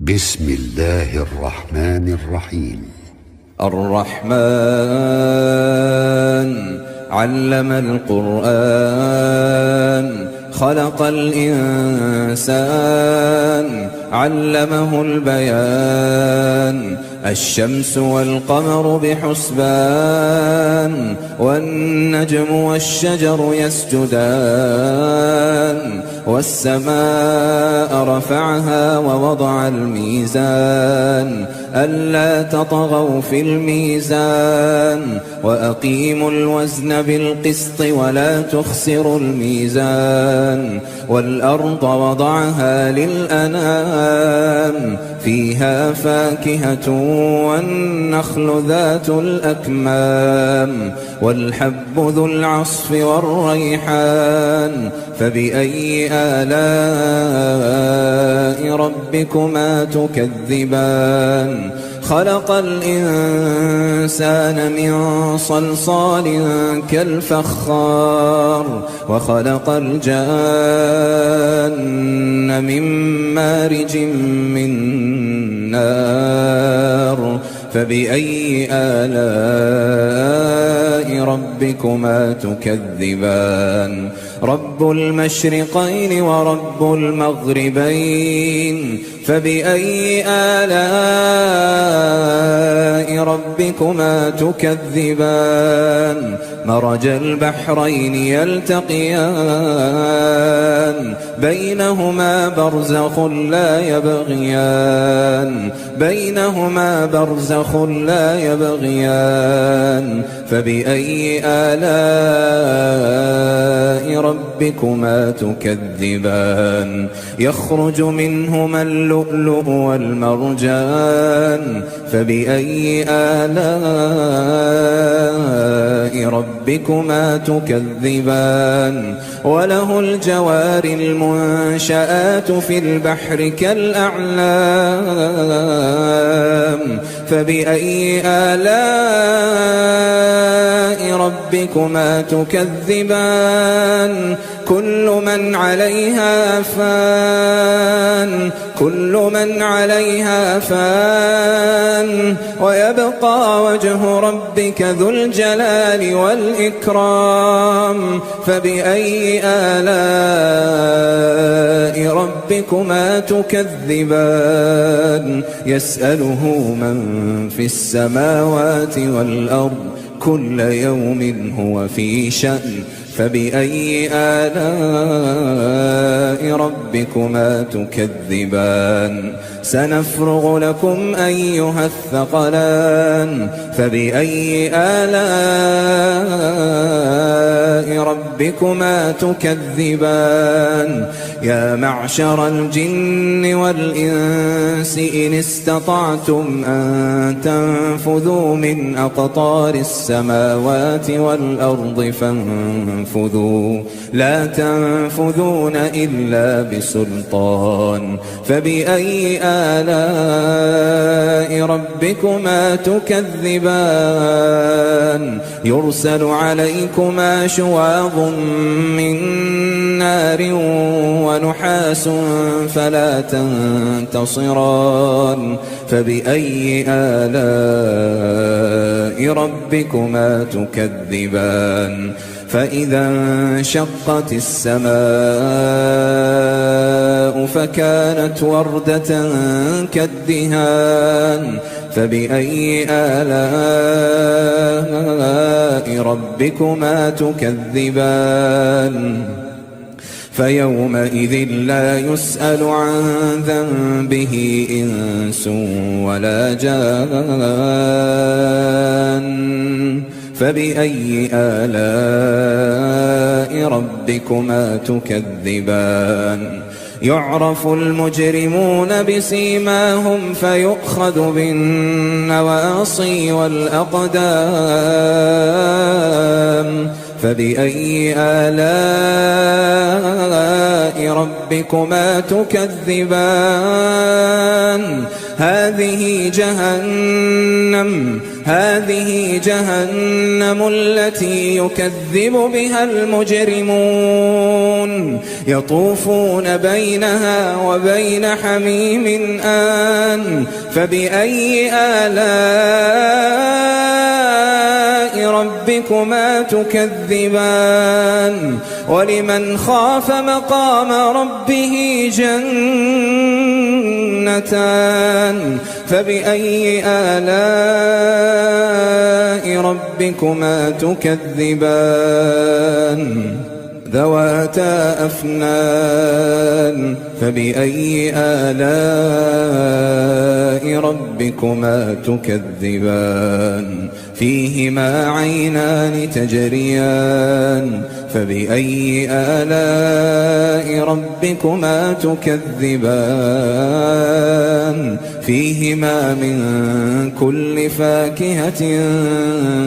بسم الله الرحمن الرحيم. الرحمن علم القرآن خلق الإنسان علمه البيان الشمس والقمر بحسبان والنجم والشجر يسجدان والسماء رفعها ووضع الميزان ألا تطغوا في الميزان وأقيموا الوزن بالقسط ولا تخسروا الميزان والأرض وضعها للأنام فيها فاكهة والنخل ذات الأكمام والحب ذو العصف والريحان فبأي آلاء ربكما تكذبان خلق الإنسان من صلصال كالفخار وخلق الجان من مارج من نار فبأي آلاء ربكما تكذبان رب المشرقين ورب المغربين فبأي آلاء ربكما تكذبان مرج البحرين يلتقيان بينهما برزخ لا يبغيان فبأي آلاء ربكما تكذبان يخرج منهما اللؤلؤ والمرجان فبأي آلاء ربكما تكذبان وله الجوار المنشآت في البحر كالأعلام فبأي آلاء ربكما تكذبان كل من عليها فان ويبقى وجه ربك ذو الجلال والإكرام فبأي آلاء ربكما تكذبان يسأله من في السماوات والأرض كل يوم هو في شأن فبأي آلاء ربكما تكذبان سنفرغ لكم أيها الثقلان فبأي آلاء ربكما تكذبان يا معشر الجن والإنس إن استطعتم أن تنفذوا من أقطار السماوات والأرض فانفذوا لا تنفذون إلا بسلطان فبأي آلاء ربكما تكذبان يرسل عليكما شواظ من نار ونحاس فلا تنتصران فبأي آلاء ربكما تكذبان فإذا انشقت السماء فكانت وردة كالدهان فبأي آلاء ربكما تكذبان فيومئذ لا يسأل عن ذنبه إنس ولا جان فبأي آلاء ربكما تكذبان يعرف المجرمون بسيماهم فيؤخذ بالنواصي والأقدام فبأي آلاء ربكما تكذبان هذه هذه جهنم التي يكذب بها المجرمون يطوفون بينها وبين حميم آن فبأي آلاء ربكما تكذبان ولمن خاف مقام ربه جنتان فبأي آلاء ربكما تكذبان ذواتا أفنان فبأي آلاء ربكما تكذبان فيهما عينان تجريان فبأي آلاء ربكما تكذبان فيهما من كل فاكهة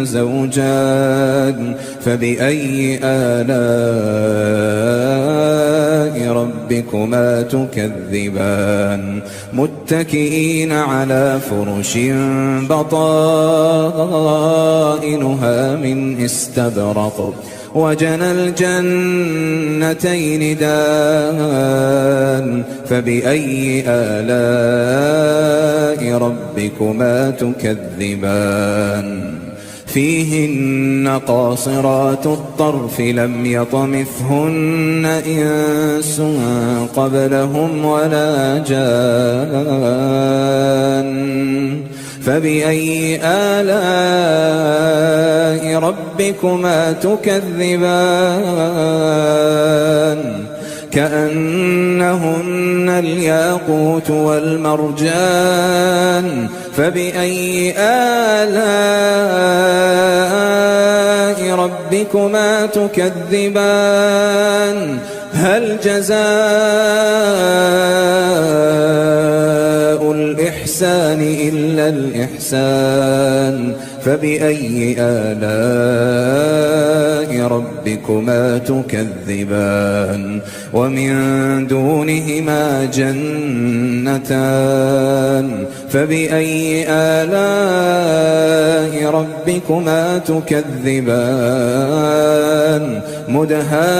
زوجان فبأي آلاء ربكما تكذبان متكئين على فرش بطائنها من استبرق وجنى الجنتين دان فبأي آلاء ربكما تكذبان فيهن قاصرات الطرف لم يطمثهن إنس قبلهم ولا جان فبأي آلاء ربكما تكذبان كأنهن الياقوت والمرجان فبأي آلاء ربكما تكذبان هل جزاء الإحسان إلا الإحسان فبأي آلاء ربكما تكذبان ومن دونهما جنتان فبأي آلاء ربكما تكذبان مدهامتان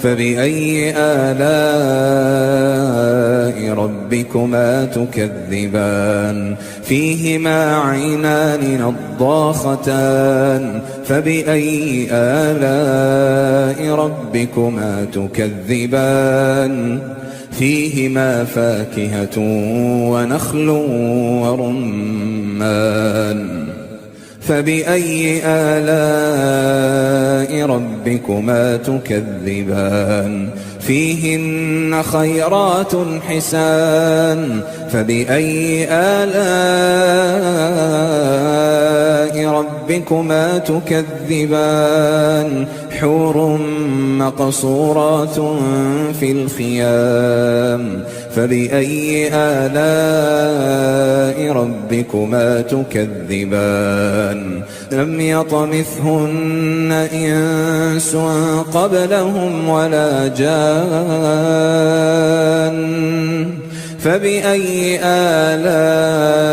فبأي آلاء ربكما تكذبان فيهما عينان نضاختان فبأي آلاء ربكما تكذبان فيهما فاكهة ونخل ورمان فبأي آلاء ربكما تكذبان فيهن خيرات حسان فبأي آلاء ربكما تكذبان حور مقصورات في الخيام فبأي آلاء ربكما تكذبان لم يطمثهن إنس قبلهم ولا جان فبأي آلاء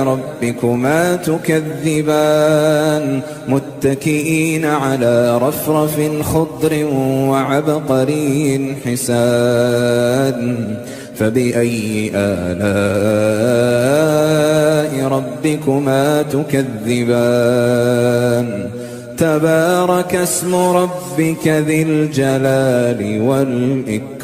ربكما تكذبان متكئين على رفرف خضر وعبقري حسان فبأي آلاء ربكما تكذبان تبارك اسم ربك ذي الجلال والإكرام